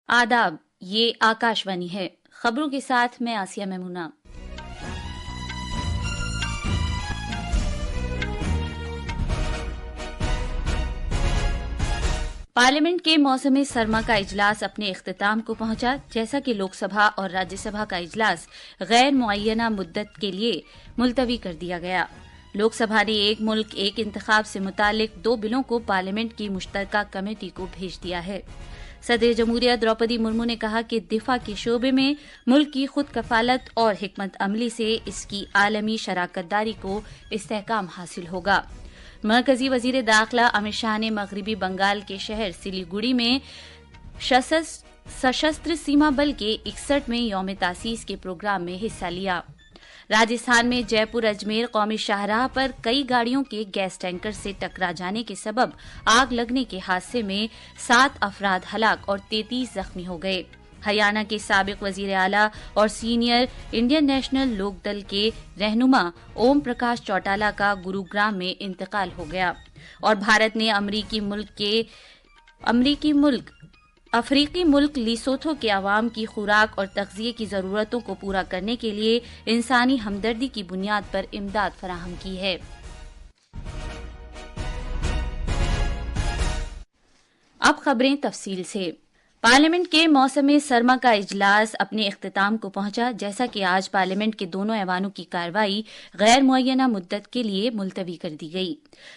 आदाब, ये आकाशवाणी है। खबरों के साथ मैं आसिया मेमूना। पार्लियामेंट के मौसम सरमा का इजलास अपने इख्तिताम को पहुंचा। जैसा कि लोकसभा और राज्यसभा का इजलास गैर मुअय्यना मुद्दत के लिए मुलतवी कर दिया गया। लोकसभा ने एक मुल्क एक इंतखाब से मुतालिक 2 बिलों को पार्लियामेंट की मुश्तरका कमेटी को भेज दिया है। सदर जमहूरिया द्रौपदी मुर्मू ने कहा कि दिफा के शोबे में मुल्क की खुद कफालत और हिकमत अमली से इसकी आलमी शराकतदारी को इस्तेहकाम हासिल होगा। मरकजी वजीर दाखिला अमित शाह ने मगरबी बंगाल के शहर सिलीगुड़ी में सशस्त्र सीमा बल के 61वें यौम तासीस के प्रोग्राम में हिस्सा लिया। राजस्थान में जयपुर अजमेर कौमी शाहराह पर कई गाड़ियों के गैस टैंकर से टकरा जाने के सबब आग लगने के हादसे में 7 अफराद हलाक और 33 जख्मी हो गए। हरियाणा के साबिक वजीर आला और सीनियर इंडियन नेशनल लोकदल के रहनुमा ओम प्रकाश चौटाला का गुरुग्राम में इंतकाल हो गया। और भारत ने अफ्रीकी मुल्क लिसोथो के अवाम की खुराक और तग़ज़िये की ज़रूरतों को पूरा करने के लिए इंसानी हमदर्दी की बुनियाद पर इमदाद फराहम की है। अब खबरें तफसील से। पार्लियामेंट के मौसम सरमा का इजलास अपने इख्तिताम को पहुंचा। जैसा कि आज पार्लियामेंट के दोनों ऐवानों की कार्रवाई गैर मुअय्यना मुद्दत के लिए मुलतवी कर दी गई।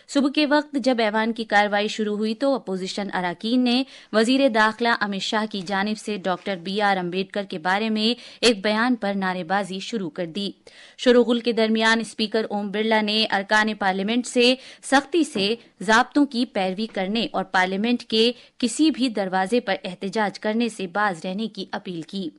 सुबह के वक्त जब ऐवान की कार्रवाई शुरू हुई तो अपोजिशन अरकान ने वजीर दाखिला अमित शाह की जानिब से डॉक्टर BR अम्बेडकर के बारे में एक बयान पर नारेबाजी शुरू कर दी। शोरगुल के दरमियान स्पीकर ओम बिरला ने अरकान पार्लियामेंट से सख्ती से ज़ाब्तों की पैरवी करने और पार्लियामेंट के किसी भी दरवाजे पर एहतजाज करने से बाज रहने की अपील की।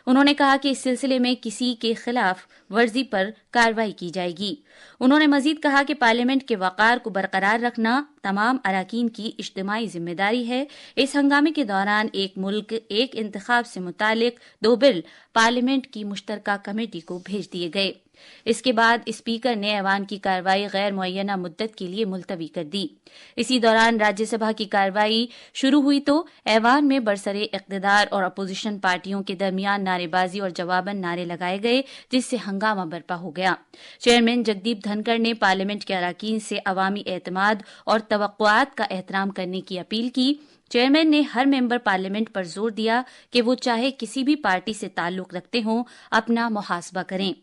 उन्होंने कहा कि इस सिलसिले में किसी के खिलाफ वर्जी पर कार्रवाई की जाएगी। उन्होंने मजीद कहा कि पार्लियामेंट के वक़ार को बरकरार रखना तमाम अरकान की इज्तिमाई जिम्मेदारी है। इस हंगामे के दौरान एक मुल्क एक इंतखाब से मुतालिक 2 बिल पार्लियामेंट की मुश्तरका कमेटी को भेज दिए गए। इसके बाद स्पीकर ने ऐवान की कार्रवाई गैर मुअय्यना मुद्दत के लिए मुलतवी कर दी। इसी दौरान राज्यसभा की कार्रवाई शुरू हुई तो ऐवान में बरसरे इक़्तिदार और अपोजिशन पार्टियों के दरमियान नारेबाजी और जवाबन नारे लगाए गए, जिससे हंगामा बर्पा हो गया। चेयरमैन जगदीप धनखड़ ने पार्लियामेंट के अरकान से अवामी एतमाद और तवक्कुआत का एहतराम करने की अपील की। चेयरमैन ने हर मेंबर पार्लियामेंट पर जोर दिया कि वो चाहे किसी भी पार्टी से ताल्लुक रखते हों, अपना मुहासबा करें।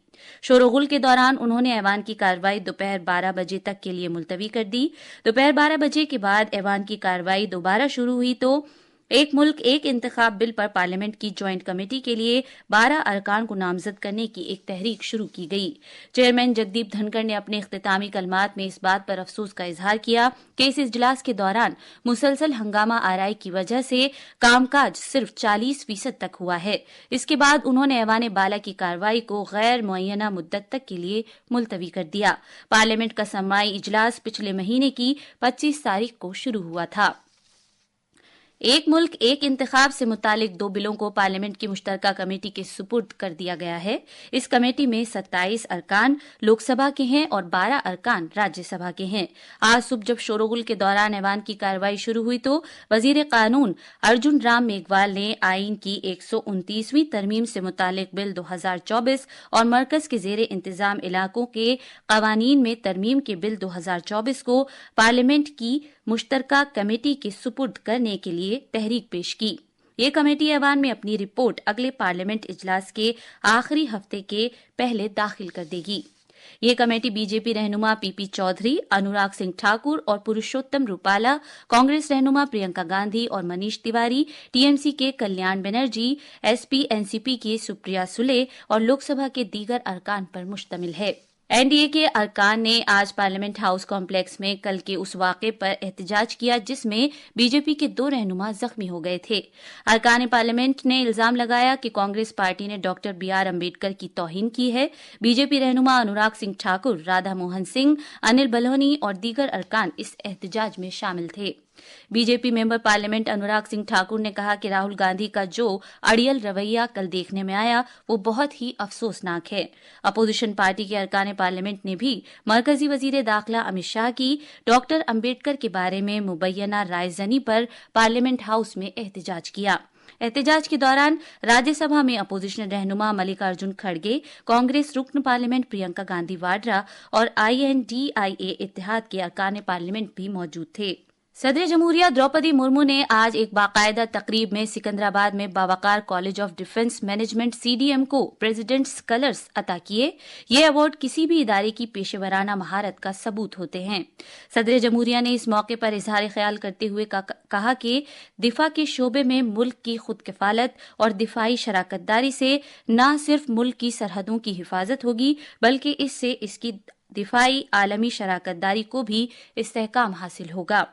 शोरगुल के दौरान उन्होंने ऐवान की कार्रवाई दोपहर 12 बजे तक के लिए मुलतवी कर दी। दोपहर 12 बजे के बाद ऐवान की कार्रवाई दोबारा शुरू हुई तो एक मुल्क एक इंतखाब बिल पर पार्लियामेंट की ज्वाइंट कमेटी के लिए 12 अरकान को नामजद करने की एक तहरीक शुरू की गई। चेयरमैन जगदीप धनखड़ ने अपने इख्तितामी कलमात में इस बात पर अफसोस का इजहार किया कि इस इजलास के दौरान मुसलसल हंगामा आराई की वजह से कामकाज सिर्फ 40% तक हुआ है। इसके बाद उन्होंने ऐवान बाला की कार्रवाई को गैर मुअय्यना मुद्दत तक के लिए मुलतवी कर दिया। पार्लियामेंट का समाई इजलास पिछले महीने की 25 तारीख को शुरू हुआ था। एक मुल्क एक इंतखाब से मुतालिक 2 बिलों को पार्लियामेंट की मुश्तरका कमेटी के सुपुर्द कर दिया गया है। इस कमेटी में 27 अरकान लोकसभा के हैं और 12 अरकान राज्यसभा के हैं। आज सुबह जब शोरगुल के दौरान ऐवान की कार्रवाई शुरू हुई तो वजीर कानून अर्जुन राम मेघवाल ने आईन की 129वीं तरमीम से मुतालिक बिल 2024 और मरकज के जेर इंतजाम इलाकों के कवानीन में तरमीम के बिल 2024 को पार्लियामेंट की मुश्तरका कमेटी के सुपुर्द करने के लिए तहरीक पेश की। ये कमेटी ऐवान में अपनी रिपोर्ट अगले पार्लियामेंट इजलास के आखिरी हफ्ते के पहले दाखिल कर देगी। ये कमेटी बीजेपी रहनुमा PP चौधरी, अनुराग सिंह ठाकुर और पुरुषोत्तम रूपाला, कांग्रेस रहनुमा प्रियंका गांधी और मनीष तिवारी, TMC के कल्याण बनर्जी, SP NCP की सुप्रिया सुले और लोकसभा के दीगर अरकान पर मुश्तमिल है। NDA के अरकान ने आज पार्लियामेंट हाउस कॉम्प्लेक्स में कल के उस वाक़े पर एहतजाज किया जिसमें बीजेपी के 2 रहनुमा जख्मी हो गए थे। अरकान पार्लियामेंट ने इल्जाम लगाया कि कांग्रेस पार्टी ने डॉक्टर BR अम्बेडकर की तौहीन की है। बीजेपी रहनुमा अनुराग सिंह ठाकुर, राधा मोहन सिंह, अनिल बलूनी और दीगर अरकान इस एहतजाज में शामिल थे। BJP member parliament Anurag Singh Thakur ने कहा कि राहुल गांधी का जो अड़ियल रवैया कल देखने में आया वो बहुत ही अफसोसनाक है। अपोजिशन पार्टी के अरकान पार्लियामेंट ने भी मरकजी वजीर दाखिला अमित शाह की डॉक्टर अम्बेडकर के बारे में मुबैना रायज़नी पर पार्लियामेंट हाउस में एहतजाज किया। احتجاج کے دوران راجیہ سبھا میں اپوزیشن رہنما ملکارجن کھڑگے، کانگریس رکن پارلیمنٹ پرینکا گاندھی واڈرا اور INDIA اتحاد کے ارکان پارلیمنٹ بھی موجود تھے۔ صدر جمہوریہ دروپدی مرمو نے آج ایک باقاعدہ تقریب میں سکندرآباد میں باوقار college of defence management CDM کو پریزیڈنٹس کلرز عطا کیے۔ یہ ایوارڈ کسی بھی ادارے کی پیشہ ورانہ مہارت کا ثبوت ہوتے ہیں۔ صدر جمہوریہ نے اس موقع پر اظہار خیال کرتے ہوئے کہا کہ دفاع کے شعبے میں ملک کی خود کفالت اور دفاعی شراکت داری سے نہ صرف ملک کی سرحدوں کی حفاظت ہوگی بلکہ اس سے اس کی دفاعی عالمی شراکت داری کو بھی استحکام حاصل ہوگا۔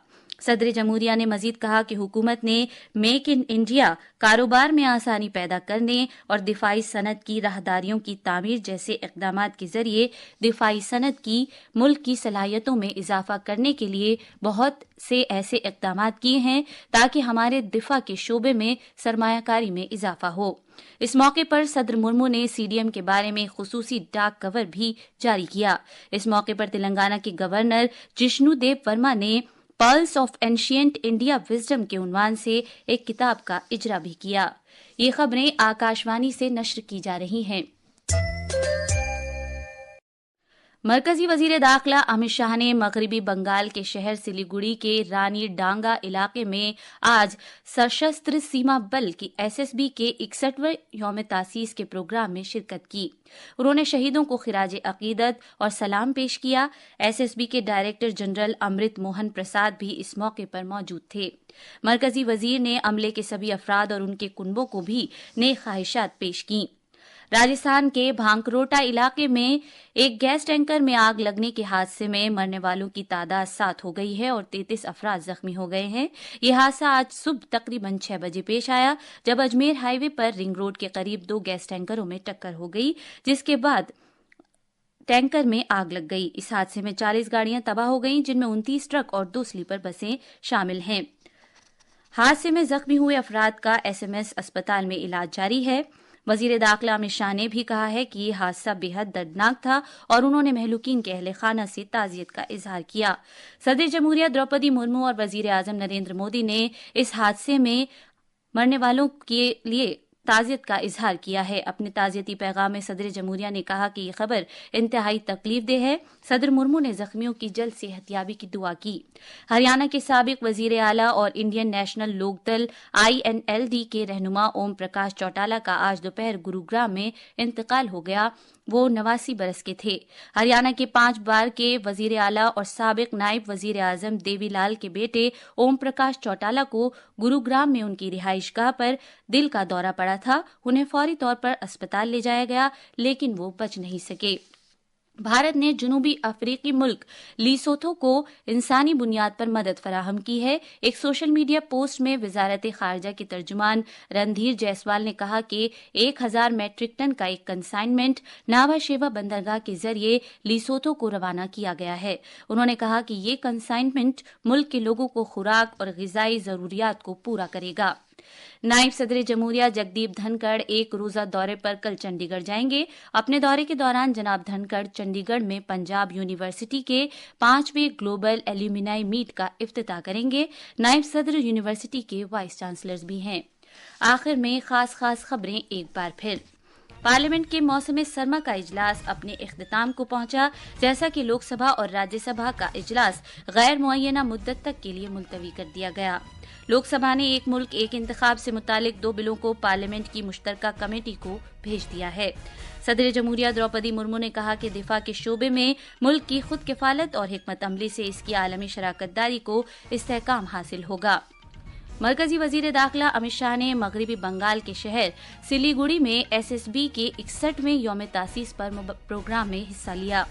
صدر جمہوریہ نے مزید کہا کہ حکومت نے میک ان انڈیا، کاروبار میں آسانی پیدا کرنے اور دفاعی صنعت کی راہداریوں کی تعمیر جیسے اقدامات کے ذریعے دفاعی صنعت کی ملک کی صلاحیتوں میں اضافہ کرنے کے لیے بہت سے ایسے اقدامات کیے ہیں تاکہ ہمارے دفاع کے شعبے میں سرمایہ کاری میں اضافہ ہو۔ اس موقع پر صدر مرمو نے CDM کے بارے میں خصوصی ڈاک کور بھی جاری کیا۔ اس موقع پر تلنگانہ کے گورنر جشنو دیو ورما نے plus of ancient India wisdom کے عنوان سے ایک کتاب کا اجرا بھی کیا۔ یہ خبریں آکاشوانی سے نشر کی جا رہی ہیں۔ مرکزی وزیر داخلہ امت شاہ نے مغربی بنگال کے شہر سلیگوڑی کے رانی ڈانگا علاقے میں آج سشستر سیما بل کی SSB کے 61ویں یوم تاسیس کے پروگرام میں شرکت کی۔ انہوں نے شہیدوں کو خراج عقیدت اور سلام پیش کیا۔ SSB کے ڈائریکٹر جنرل امرت موہن پرساد بھی اس موقع پر موجود تھے۔ مرکزی وزیر نے عملے کے سبھی افراد اور ان کے کنبوں کو بھی نیک خواہشات پیش کیں۔ راجستھان کے بھانکروٹا علاقے میں ایک گیس ٹینکر میں آگ لگنے کے حادثے میں مرنے والوں کی تعداد 7 ہو گئی ہے اور 33 افراد زخمی ہو گئے ہیں۔ یہ حادثہ آج صبح تقریباً 6 بجے پیش آیا جب اجمیر ہائی وے پر رنگ روڈ کے قریب 2 گیس ٹینکروں میں ٹکر ہو گئی، جس کے بعد ٹینکر میں آگ لگ گئی۔ اس حادثے میں 40 گاڑیاں تباہ ہو گئیں جن میں 29 ٹرک اور 2 سلیپر بسیں شامل ہیں۔ حادثے میں زخمی ہوئے افراد کا SMS اسپتال میں علاج جاری ہے۔ وزیر داخلہ امت شاہ نے بھی کہا ہے کہ یہ حادثہ بے حد دردناک تھا اور انہوں نے مہلوکین کے اہل خانہ سے تعزیت کا اظہار کیا۔ صدر جمہوریہ دروپدی مرمو اور وزیر اعظم نریندر مودی نے اس حادثے میں مرنے والوں کے لیے تعزیت کا اظہار کیا ہے۔ اپنے تعزیتی پیغام میں صدر جمہوریہ نے کہا کہ یہ خبر انتہائی تکلیف دہ ہے۔ صدر مرمو نے زخمیوں کی جلد صحت یابی کی دعا کی۔ ہریانہ کے سابق وزیر اعلیٰ اور انڈین نیشنل لوک دل INLD کے رہنما اوم پرکاش چوٹالہ کا آج دوپہر گروگرام میں انتقال ہو گیا۔ وہ 89 برس کے تھے۔ ہریانہ کے 5 بار کے وزیر اعلیٰ اور سابق نائب وزیر اعظم دیوی لال کے بیٹے اوم پرکاش چوٹالہ کو گروگرام میں ان کی رہائش گاہ پر دل کا دورہ پڑا تھا۔ انہیں فوری طور پر اسپتال لے جایا گیا لیکن وہ بچ نہیں سکے۔ بھارت نے جنوبی افریقی ملک لیسوتھو کو انسانی بنیاد پر مدد فراہم کی ہے۔ ایک سوشل میڈیا پوسٹ میں وزارت خارجہ کے ترجمان رندھیر جیسوال نے کہا کہ 1000 میٹرک ٹن کا ایک کنسائنمنٹ ناوا شیوا بندرگاہ کے ذریعے لیسوتھو کو روانہ کیا گیا ہے۔ انہوں نے کہا کہ یہ کنسائنمنٹ ملک کے لوگوں کو خوراک اور غذائی ضروریات کو پورا کرے گا۔ نائب صدر جمہوریہ جگدیپ دھنکڑ ایک روزہ دورے پر کل چنڈی گڑھ جائیں گے۔ اپنے دورے کے دوران جناب دھنکڑ چنڈی گڑھ میں پنجاب یونیورسٹی کے 5ویں گلوبل ایلیومنائی میٹ کا افتتاح کریں گے۔ نائب صدر یونیورسٹی کے وائس چانسلرز بھی ہیں۔ آخر میں خاص خبریں ایک بار پھر۔ پارلیمنٹ کے موسم سرما کا اجلاس اپنے اختتام کو پہنچا، جیسا کہ لوک سبھا اور راجیہ سبھا کا اجلاس غیر معینہ مدت تک کے لیے ملتوی کر دیا گیا۔ لوک سبھا نے ایک ملک ایک انتخاب سے متعلق 2 بلوں کو پارلیمنٹ کی مشترکہ کمیٹی کو بھیج دیا ہے۔ صدر جمہوریہ دروپدی مرمو نے کہا کہ دفاع کے شعبے میں ملک کی خود کفالت اور حکمت عملی سے اس کی عالمی شراکت داری کو استحکام حاصل ہوگا۔ مرکزی وزیر داخلہ امت شاہ نے مغربی بنگال کے شہر سلیگوڑی میں SSB کے 61ویں یوم تاسیس پر پروگرام میں حصہ لیا۔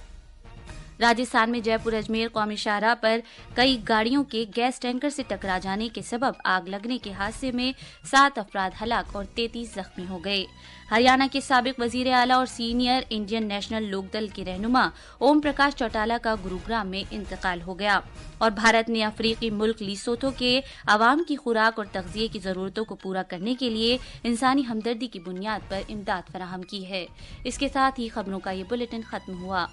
راجستھان میں جے پور اجمیر قومی شاہراہ پر کئی گاڑیوں کے گیس ٹینکر سے ٹکرا جانے کے سبب آگ لگنے کے حادثے میں 7 افراد ہلاک اور 33 زخمی ہو گئے۔ ہریانہ کے سابق وزیر اعلیٰ اور سینئر انڈین نیشنل لوک دل کے رہنما اوم پرکاش چوٹالہ کا گروگرام میں انتقال ہو گیا۔ اور بھارت نے افریقی ملک لیسوتھو کے عوام کی خوراک اور تغذیے کی ضرورتوں کو پورا کرنے کے لیے انسانی ہمدردی کی بنیاد پر امداد فراہم کی ہے۔ اس کے ساتھ ہی خبروں کا یہ بلیٹن ختم ہوا۔